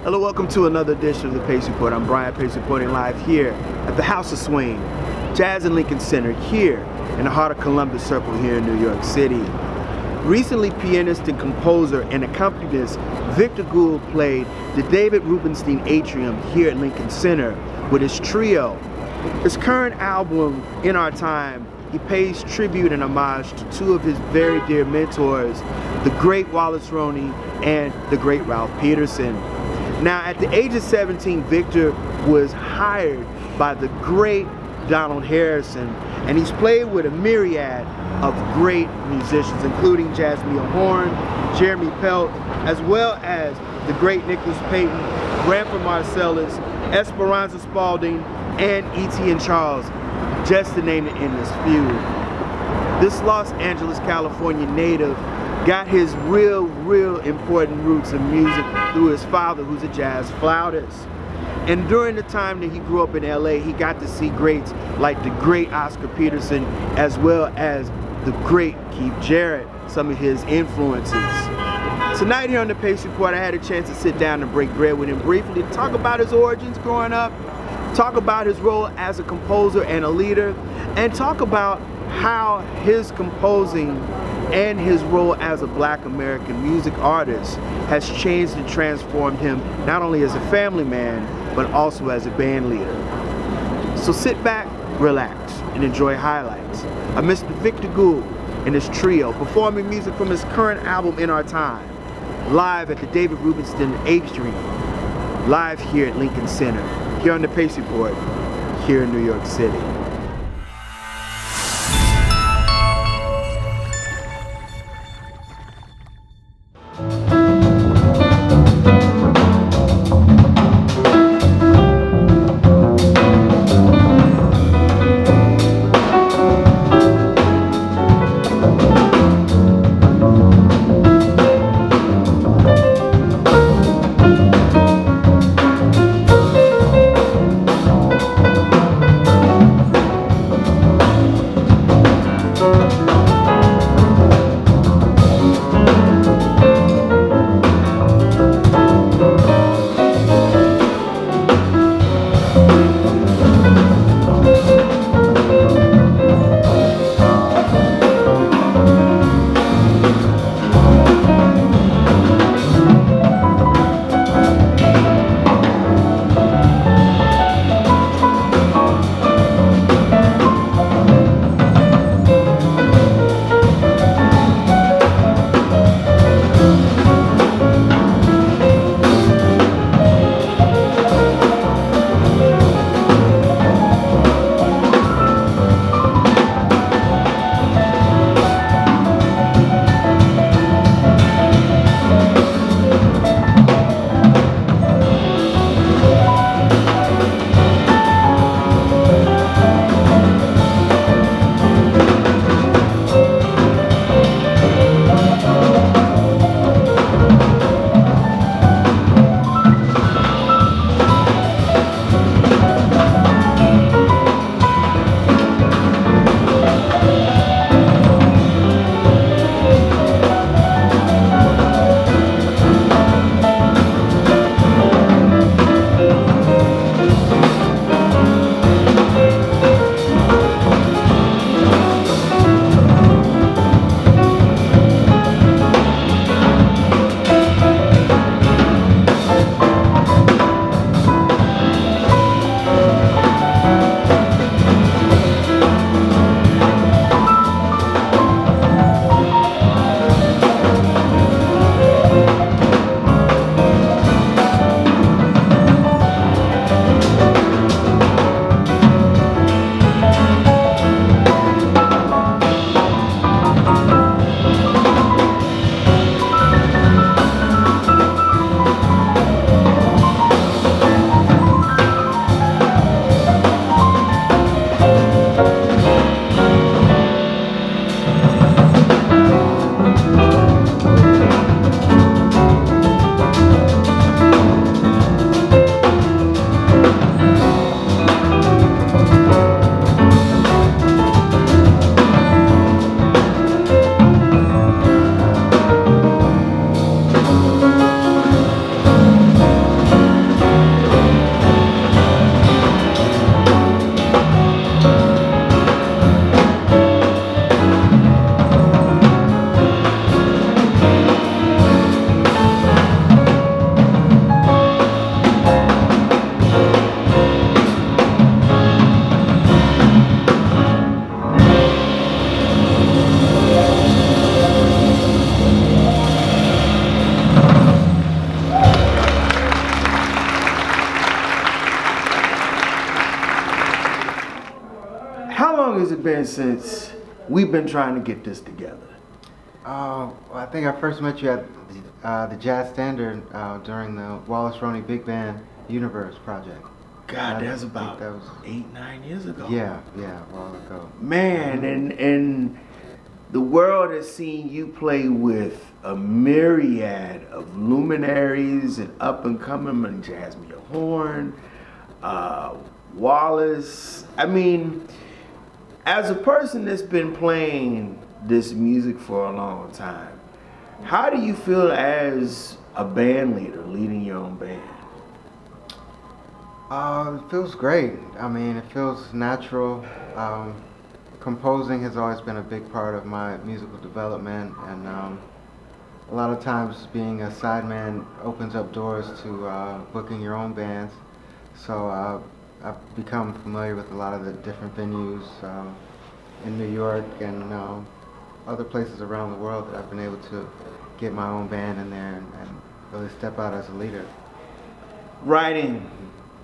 Hello, welcome to another edition of the Pace Report. I'm Brian Pace reporting live here at the House of Swing, Jazz and Lincoln Center here in the heart of Columbus Circle here in New York City. Recently, pianist and composer and accompanist Victor Gould played the David Rubenstein Atrium here at Lincoln Center with his trio. His current album, In Our Time, he pays tribute and homage to two of his very dear mentors, the great Wallace Roney and the great Ralph Peterson. Now, at the age of 17, Victor was hired by the great Donald Harrison, and he's played with a myriad of great musicians, including Jazzmeia Horn, Jeremy Pelt, as well as the great Nicholas Payton, Branford Marsalis, Esperanza Spaulding, and Etienne Charles, just to name the endless few. This Los Angeles, California native got his real important roots in music through his father, who's a jazz flautist. And during the time that he grew up in LA, he got to see greats like the great Oscar Peterson, as well as the great Keith Jarrett, some of his influences. Tonight here on the Pace Report, I had a chance to sit down and break bread with him briefly to talk about his origins growing up, talk about his role as a composer and a leader, and talk about how his composing and his role as a Black American music artist has changed and transformed him not only as a family man, but also as a band leader. So sit back, relax, and enjoy highlights of Mr. Victor Gould and his trio performing music from his current album, In Our Time, live at the David Rubenstein Atrium, live here at Lincoln Center, here on the Pace Report, here in New York City. long has it been since we've been trying to get this together? Well, I think I first met you at the Jazz Standard during the Wallace Roney Big Band Universe project. God, that's about 8-9 years ago. Yeah, a while ago. Man, and the world has seen you play with a myriad of luminaries and up and coming, Jazzmeia Horn, Wallace. I mean, as a person that's been playing this music for a long time, how do you feel as a band leader, leading your own band? It feels great. I mean, it feels natural. Composing has always been a big part of my musical development, and a lot of times being a sideman opens up doors to booking your own bands. So I've become familiar with a lot of the different venues in New York and other places around the world that I've been able to get my own band in there and really step out as a leader. Writing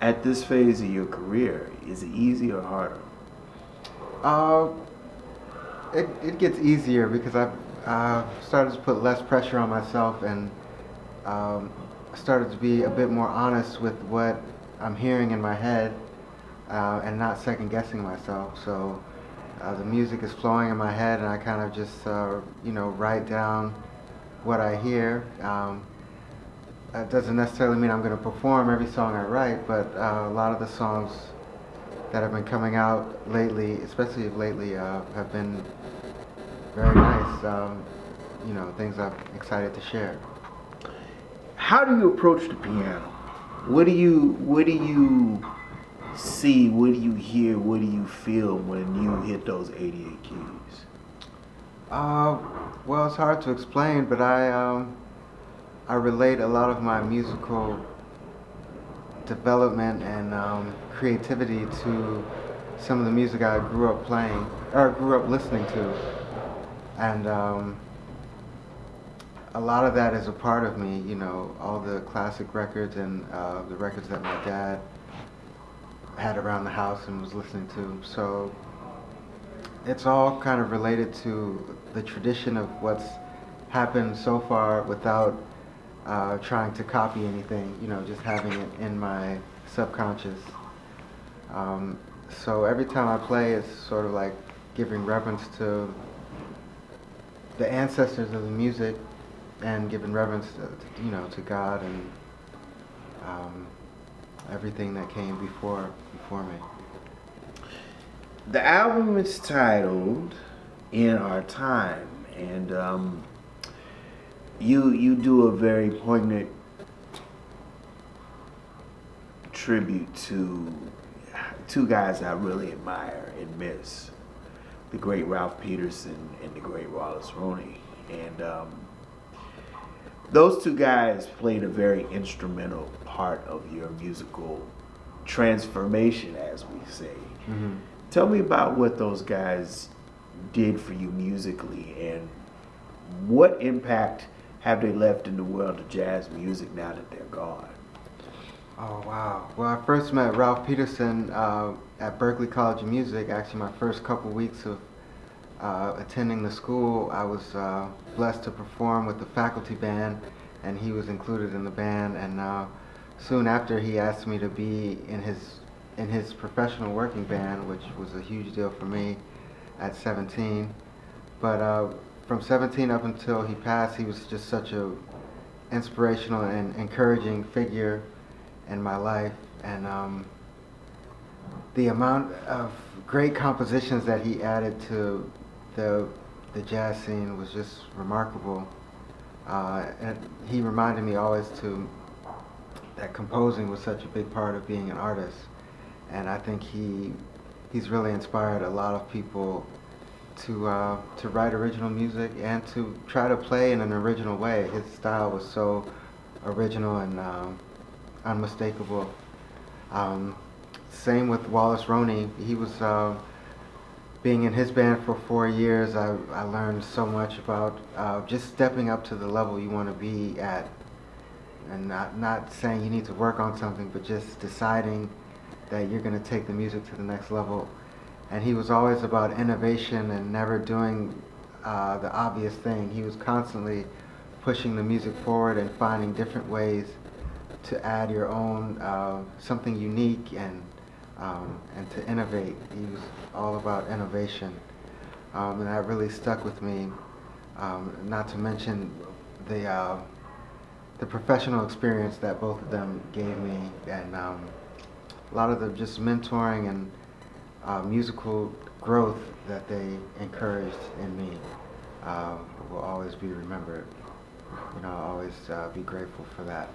at this phase of your career, is it easier or harder? It gets easier because I've started to put less pressure on myself and started to be a bit more honest with what I'm hearing in my head and not second guessing myself. So the music is flowing in my head and I kind of just write down what I hear. That doesn't necessarily mean I'm going to perform every song I write, but a lot of the songs that have been coming out lately, especially lately, have been very nice. Things I'm excited to share. How do you approach the piano? What do you see? What do you hear? What do you feel when you hit those 88 keys? Well, it's hard to explain, but I relate a lot of my musical development and creativity to some of the music I grew up playing or grew up listening to, and a lot of that is a part of me. All the classic records and the records that my dad had around the house and was listening to. So it's all kind of related to the tradition of what's happened so far without trying to copy anything, just having it in my subconscious. So every time I play, it's sort of like giving reverence to the ancestors of the music and giving reverence to God and everything that came before me. The album is titled "In Our Time," and you do a very poignant tribute to two guys I really admire and miss, the great Ralph Peterson and the great Wallace Roney. And those two guys played a very instrumental part of your musical transformation, as we say. Mm-hmm. Tell me about what those guys did for you musically, and what impact have they left in the world of jazz music now that they're gone? Oh, wow. Well, I first met Ralph Peterson at Berklee College of Music. Actually, my first couple weeks of attending the school, I was blessed to perform with the faculty band, and he was included in the band. And soon after, he asked me to be in his professional working band, which was a huge deal for me at 17. But from 17 up until he passed, he was just such a inspirational and encouraging figure in my life, and the amount of great compositions that he added to the jazz scene was just remarkable. And he reminded me always that composing was such a big part of being an artist, and I think he's really inspired a lot of people to write original music and to try to play in an original way. His style was so original and unmistakable. Same with Wallace Roney. He was being in his band for 4 years. I learned so much about just stepping up to the level you want to be at, and not saying you need to work on something, but just deciding that you're going to take the music to the next level. and he was always about innovation and never doing the obvious thing. He was constantly pushing the music forward and finding different ways to add your own something unique and to innovate. He was all about innovation, and that really stuck with me. Not to mention the professional experience that both of them gave me, and a lot of the just mentoring and musical growth that they encouraged in me will always be remembered. You know, I'll always be grateful for that.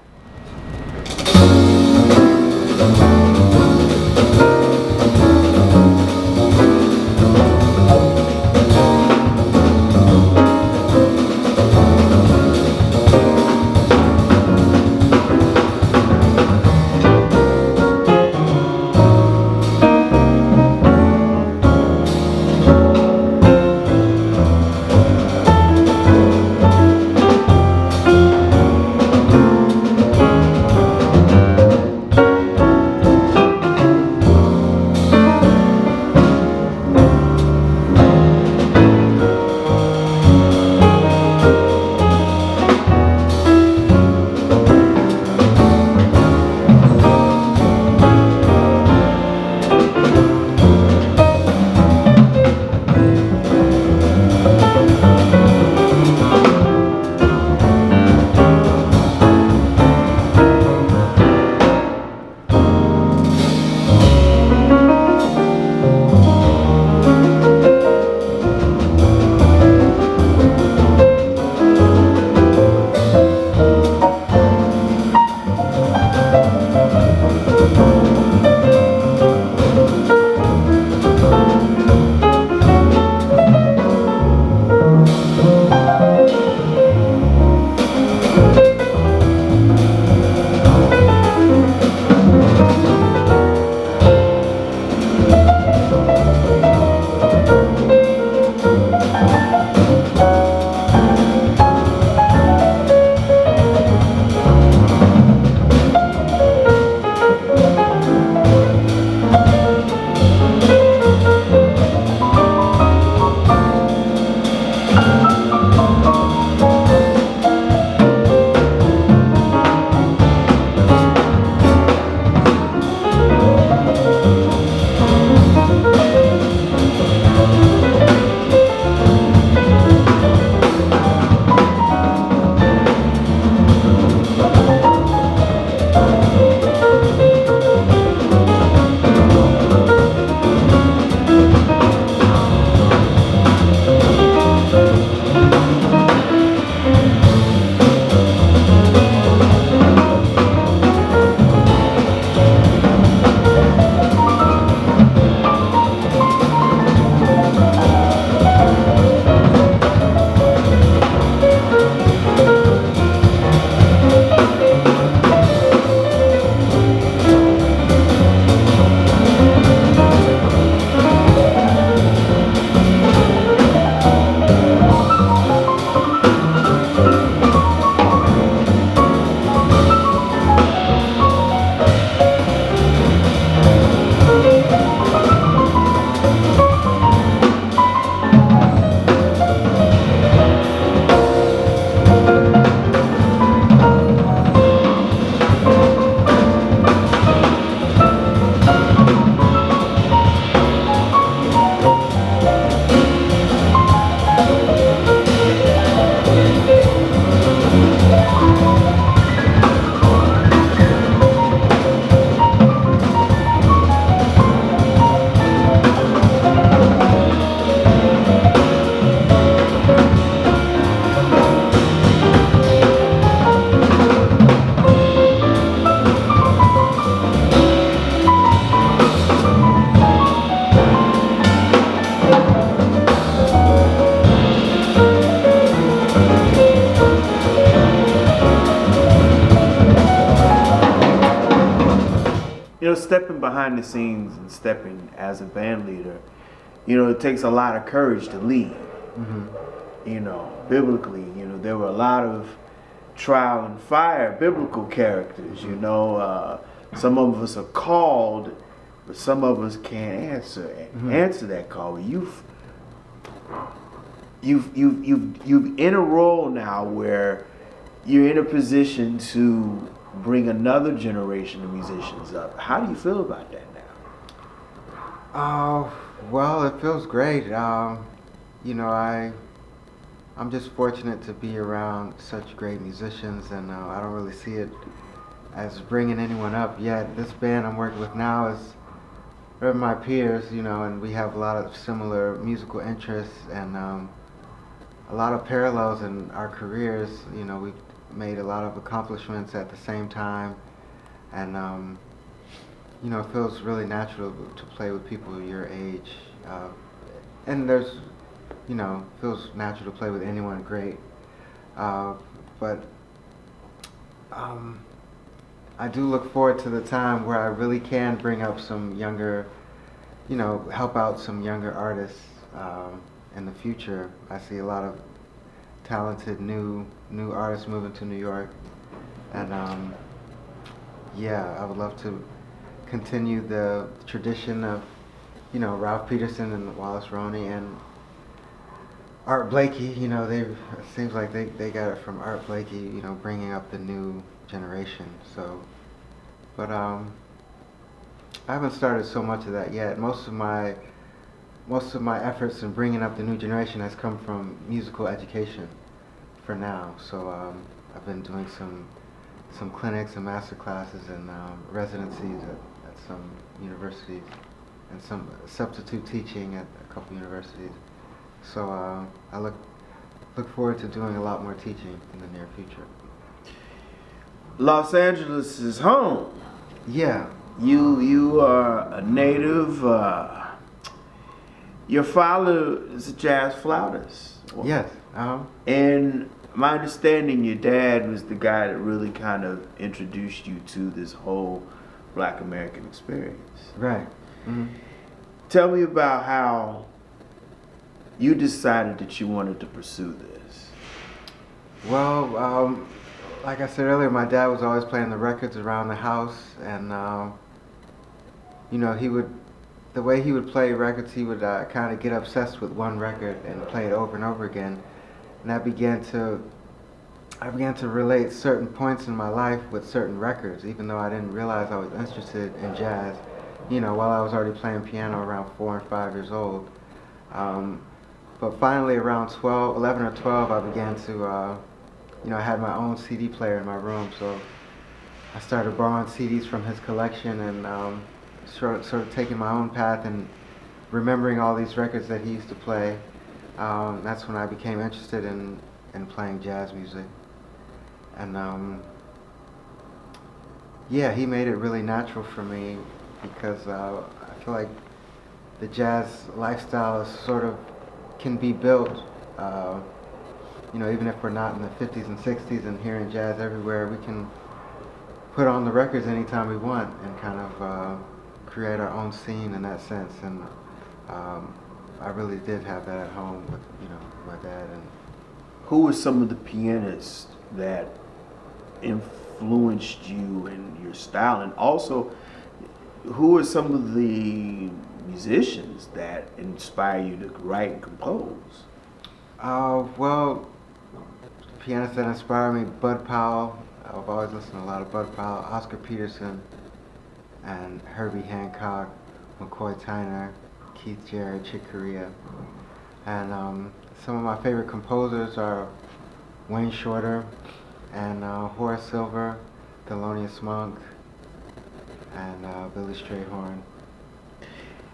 Stepping behind the scenes and stepping as a band leader, it takes a lot of courage to lead. Biblically, there were a lot of trial and fire biblical characters. Some of us are called but some of us can't answer that call. You've in a role now where you're in a position to bring another generation of musicians up. How do you feel about that now? Well, it feels great. You know, I'm just fortunate to be around such great musicians, and I don't really see it as bringing anyone up yet. This band I'm working with now is they're my peers, you know, and we have a lot of similar musical interests and a lot of parallels in our careers. You know, we've made a lot of accomplishments at the same time, and you know, it feels really natural to play with people your age. And there's, you know, feels natural to play with anyone great. But I do look forward to the time where I really can bring up some younger, you know, help out some younger artists in the future. I see a lot of talented new artists moving to New York, and yeah, I would love to continue the tradition of, you know, Ralph Peterson and Wallace Roney and Art Blakey. You know, it seems like they got it from Art Blakey, you know, bringing up the new generation. So, but I haven't started so much of that yet. Most of my efforts in bringing up the new generation has come from musical education for now. So I've been doing some clinics and master classes and residencies at some universities and some substitute teaching at a couple universities. So I look forward to doing a lot more teaching in the near future. Los Angeles is home. Yeah. You are a native. Your father is a jazz flautist. Yes. And my understanding, your dad was the guy that really kind of introduced you to this whole Black American experience. Right. Mm-hmm. Tell me about how you decided that you wanted to pursue this. Well, like I said earlier, my dad was always playing the records around the house, and you know, the way he would play records, he would kind of get obsessed with one record and play it over and over again, and I began to relate certain points in my life with certain records, even though I didn't realize I was interested in jazz, you know, while I was already playing piano around 4 and 5 years old. But finally, around 11 or 12, I began to, you know, I had my own CD player in my room, so I started borrowing CDs from his collection and sort of taking my own path and remembering all these records that he used to play. That's when I became interested in playing jazz music. And yeah, he made it really natural for me because I feel like the jazz lifestyle is sort of can be built, you know, even if we're not in the 50s and 60s and hearing jazz everywhere, we can put on the records anytime we want and kind of create our own scene in that sense. And I really did have that at home with, you know, my dad. And who were some of the pianists that influenced you in your style, and also who are some of the musicians that inspire you to write and compose? Well, pianists that inspire me, Bud Powell. I've always listened to a lot of Bud Powell, Oscar Peterson, and Herbie Hancock, McCoy Tyner, Keith Jarrett, Chick Corea. And some of my favorite composers are Wayne Shorter and Horace Silver, Thelonious Monk, and Billy Strayhorn.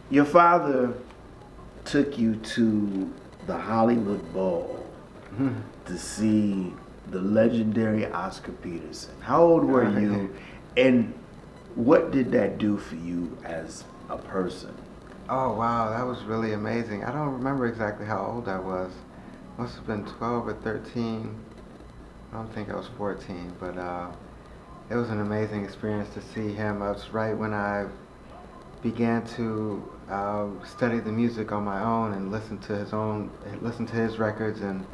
Your father took you to the Hollywood Bowl to see the legendary Oscar Peterson. How old were you, and what did that do for you as a person? Oh wow, that was really amazing. I don't remember exactly how old I was. Must have been 12 or 13. I don't think I was 14, but it was an amazing experience to see him. It was right when I began to study the music on my own and listen to his records, and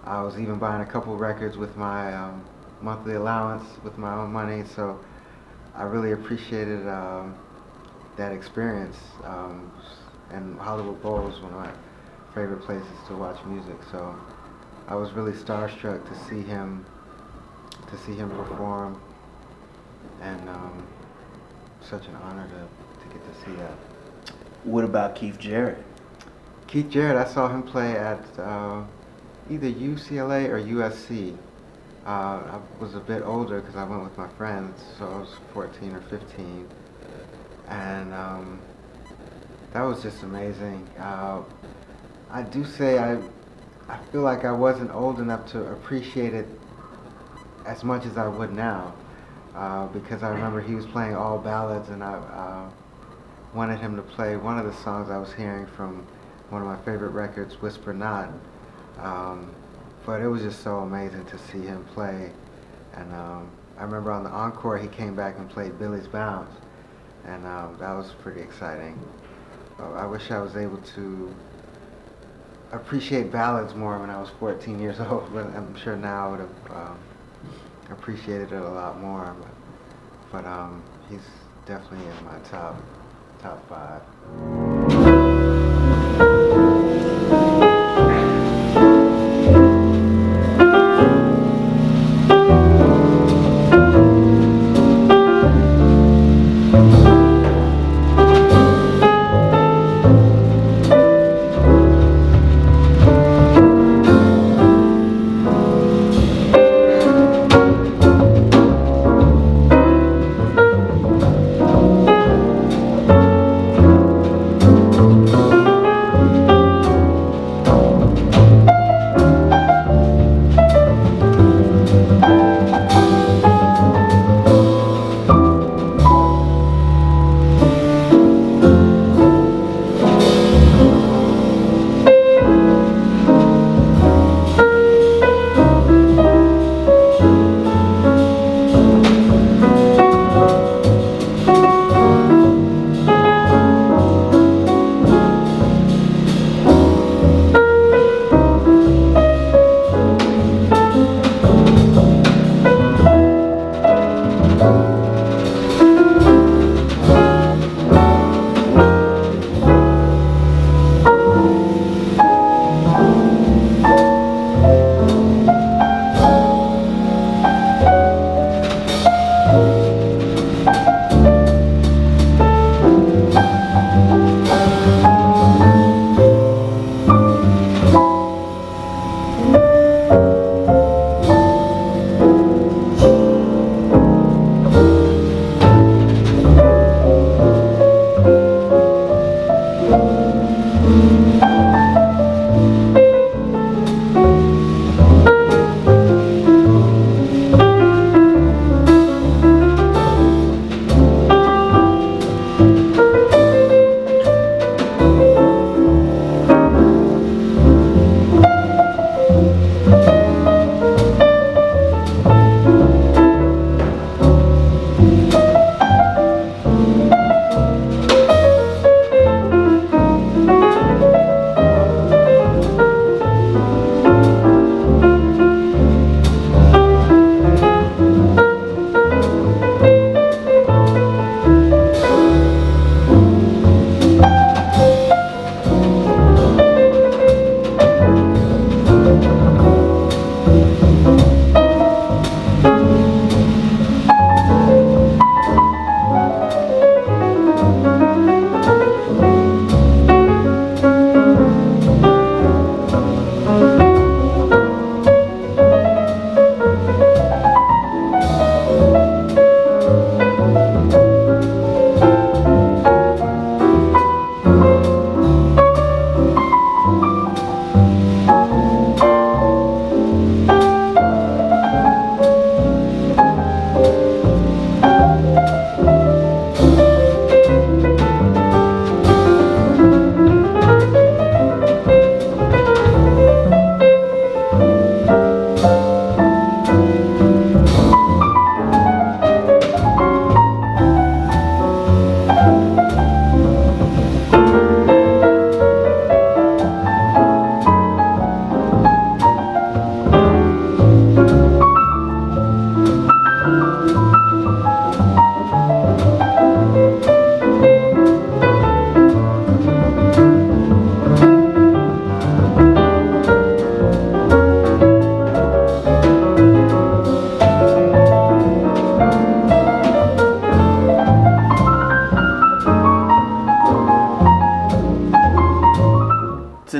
I was even buying a couple records with my monthly allowance with my own money. So I really appreciated that experience. And Hollywood Bowl is one of my favorite places to watch music. So I was really starstruck to see him perform, and such an honor to get to see that. What about Keith Jarrett? Keith Jarrett, I saw him play at either UCLA or USC. I was a bit older because I went with my friends, so I was 14 or 15, and that was just amazing. I do say I feel like I wasn't old enough to appreciate it as much as I would now, because I remember he was playing all ballads, and I wanted him to play one of the songs I was hearing from one of my favorite records, Whisper Not. But it was just so amazing to see him play. And I remember on the encore he came back and played Billy's Bounce, and that was pretty exciting. I wish I was able to appreciate ballads more when I was 14 years old, but I'm sure now I would have appreciated it a lot more. But he's definitely in my top 5.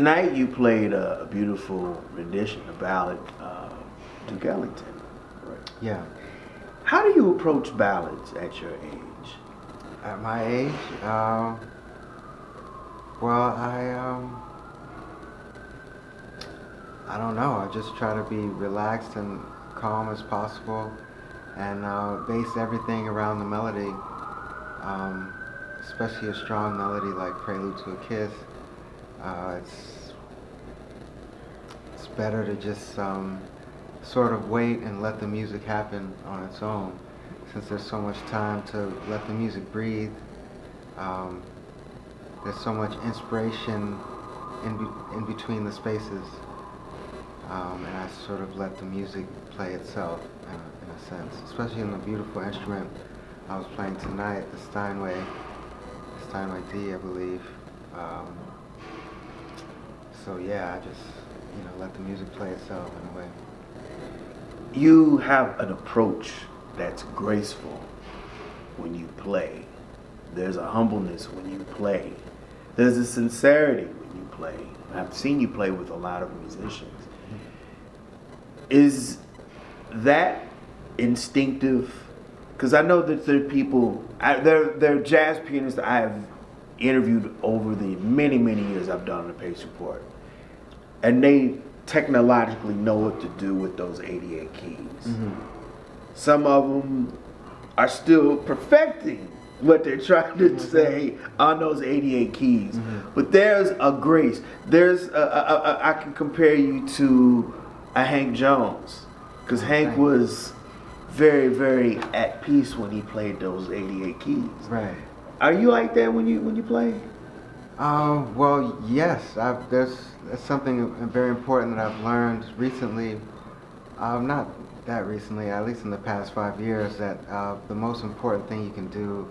tonight you played a beautiful rendition, a ballad, Duke Ellington. Right? Yeah. How do you approach ballads at your age? At my age, well, I don't know. I just try to be relaxed and calm as possible, and base everything around the melody, especially a strong melody like Prelude to a Kiss. It's better to just sort of wait and let the music happen on its own, since there's so much time to let the music breathe. There's so much inspiration in between the spaces, and I sort of let the music play itself in a sense, especially in the beautiful instrument I was playing tonight, the Steinway D, I believe. So yeah, I just let the music play itself in a way. You have an approach that's graceful when you play. There's a humbleness when you play. There's a sincerity when you play. I've seen you play with a lot of musicians. Is that instinctive? Because I know that there are people, there are jazz pianists I have interviewed over the many, many years I've done on the Pace Report. And they technologically know what to do with those 88 keys. Mm-hmm. Some of them are still perfecting what they're trying to say on those 88 keys. Mm-hmm. But there's a grace. There's I can compare you to a Hank Jones, because Hank was very, very at peace when he played those 88 keys. Right. Are you like that when you play? Well, yes. That's something very important that I've learned recently. Not that recently, at least in the past 5 years, that the most important thing you can do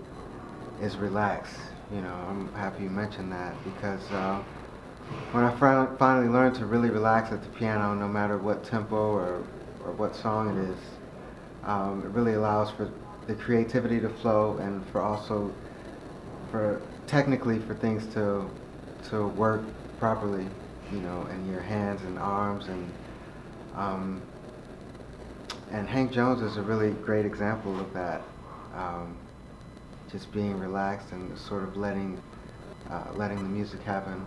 is relax. I'm happy you mentioned that, because when I finally learned to really relax at the piano, no matter what tempo or what song it is, it really allows for the creativity to flow, and for technically for things to work properly, in your hands and arms, and Hank Jones is a really great example of that. Just being relaxed and sort of letting the music happen.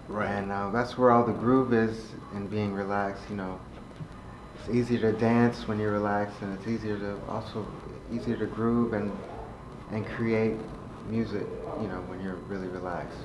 Right. And that's where all the groove is, in being relaxed. It's easier to dance when you're relaxed, and it's easier to groove and create music, when you're really relaxed.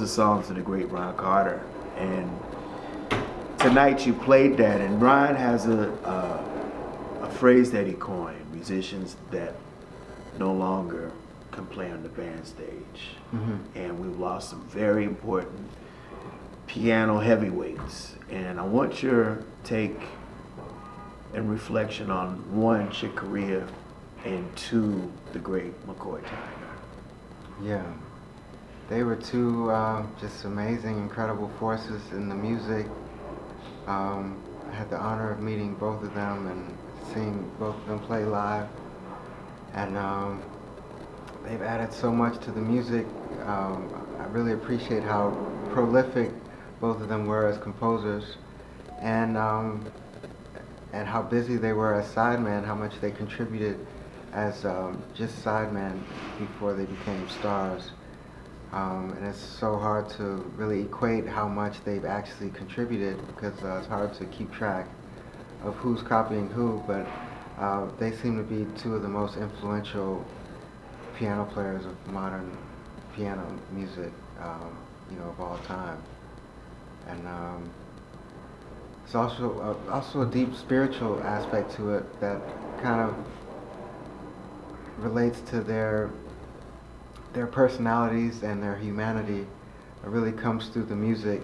the songs of the great Ron Carter, and tonight you played that. And Ron has a phrase that he coined: musicians that no longer can play on the band stage. And we've lost some very important piano heavyweights. And I want your take and reflection on one, Chick Corea, and two, the great McCoy Tyner. Yeah, they were two just amazing, incredible forces in the music. I had the honor of meeting both of them and seeing both of them play live. And they've added so much to the music. I really appreciate how prolific both of them were as composers, and how busy they were as sidemen, how much they contributed as just sidemen before they became stars. And it's so hard to really equate how much they've actually contributed, because it's hard to keep track of who's copying who, but they seem to be two of the most influential piano players of modern piano music, of all time. And it's also a deep spiritual aspect to it that kind of relates to their personalities and their humanity. It really comes through the music,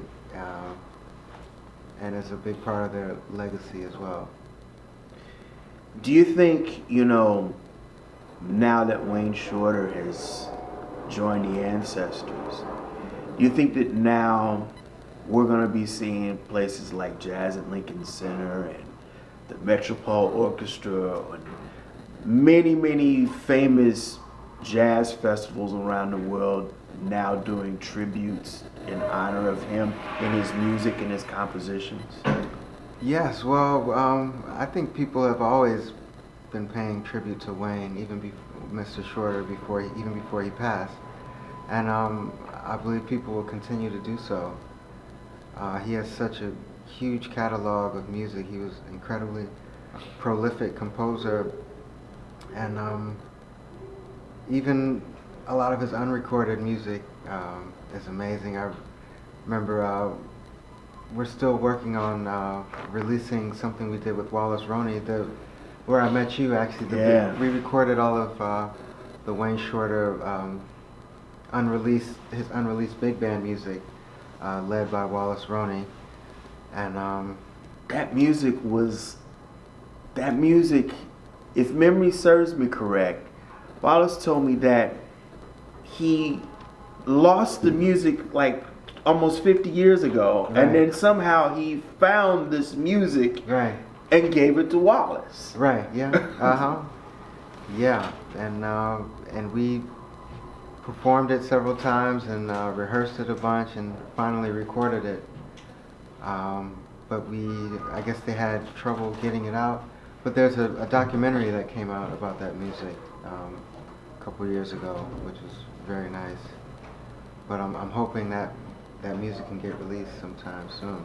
and is a big part of their legacy as well. Do you think, now that Wayne Shorter has joined the Ancestors, do you think that now we're going to be seeing places like Jazz at Lincoln Center and the Metropole Orchestra and many, many famous jazz festivals around the world now doing tributes in honor of him in his music and his compositions? Yes, well, I think people have always been paying tribute to Wayne, even Mr. Shorter, even before he passed, and I believe people will continue to do so. He has such a huge catalog of music. He was an incredibly prolific composer, and even a lot of his unrecorded music is amazing. I remember we're still working on releasing something we did with Wallace Roney, where I met you, actually. We recorded all of the Wayne Shorter his unreleased big band music, led by Wallace Roney. And that music, if memory serves me correct, Wallace told me that he lost the music like almost 50 years ago, right. And then somehow he found this music, right, and gave it to Wallace. Right, yeah, yeah, and we performed it several times and rehearsed it a bunch and finally recorded it. But I guess they had trouble getting it out. But there's a documentary that came out about that music a couple years ago, which was very nice. But I'm hoping that music can get released sometime soon.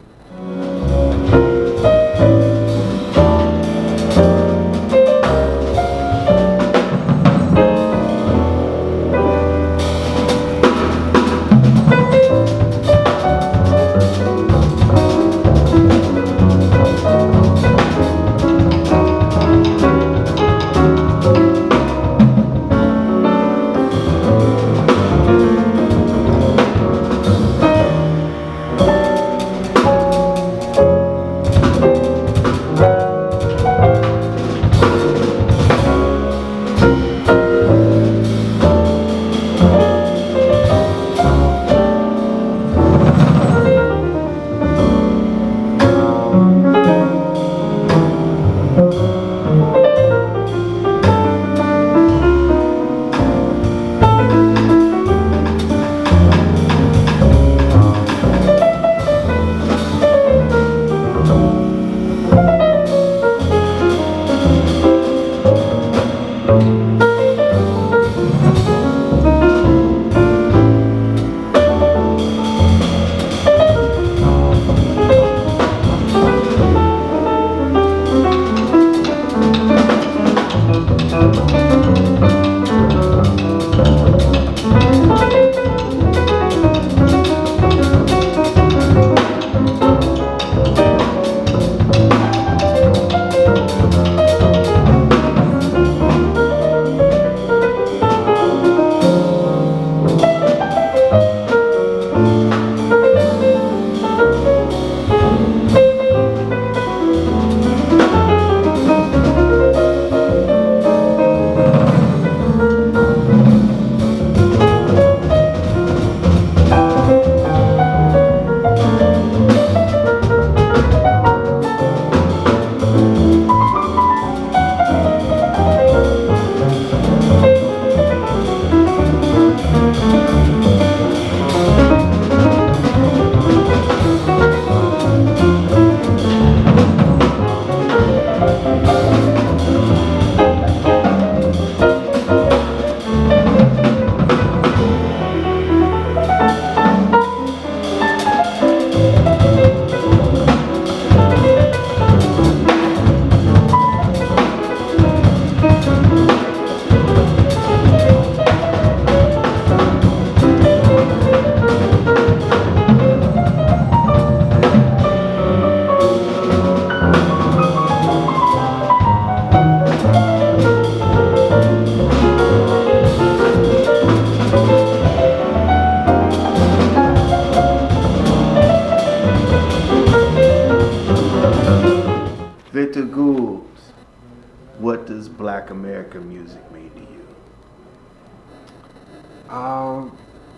what does Black American music mean to you?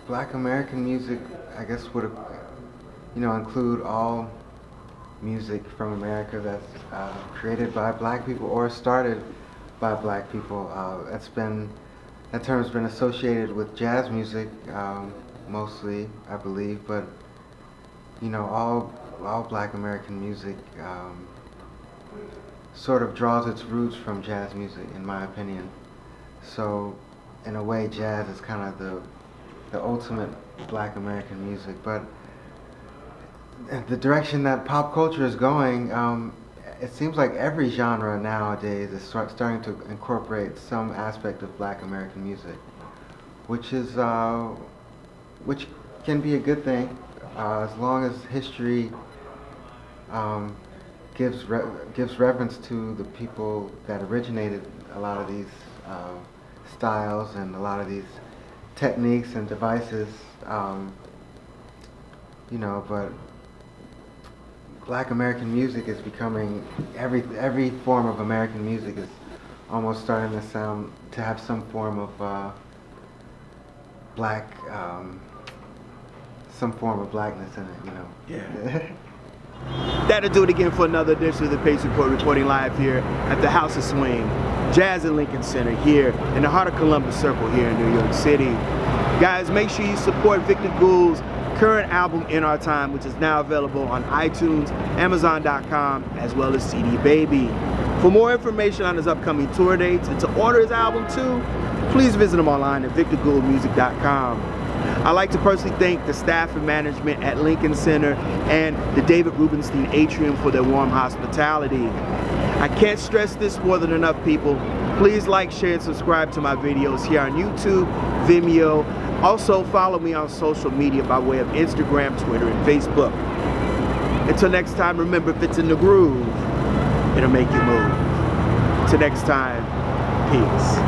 Black American music, I guess, would include all music from America that's created by Black people or started by Black people. That term's been associated with jazz music mostly, I believe, but all Black American music sort of draws its roots from jazz music, in my opinion. So, in a way, jazz is kind of the ultimate Black American music. But the direction that pop culture is going, it seems like every genre nowadays is starting to incorporate some aspect of Black American music, which can be a good thing as long as history gives reverence to the people that originated a lot of these styles and a lot of these techniques and devices. But Black American music is becoming, every form of American music is almost starting to have some form of some form of blackness in it, Yeah. That'll do it again for another edition of the Pace Report, reporting live here at the House of Swing, Jazz and Lincoln Center here in the heart of Columbus Circle here in New York City. Guys, make sure you support Victor Gould's current album, In Our Time, which is now available on iTunes, Amazon.com, as well as CD Baby. For more information on his upcoming tour dates and to order his album too, please visit him online at victorgouldmusic.com. I'd like to personally thank the staff and management at Lincoln Center and the David Rubenstein Atrium for their warm hospitality. I can't stress this more than enough, people. Please like, share, and subscribe to my videos here on YouTube, Vimeo. Also, follow me on social media by way of Instagram, Twitter, and Facebook. Until next time, remember, if it's in the groove, it'll make you move. Till next time, peace.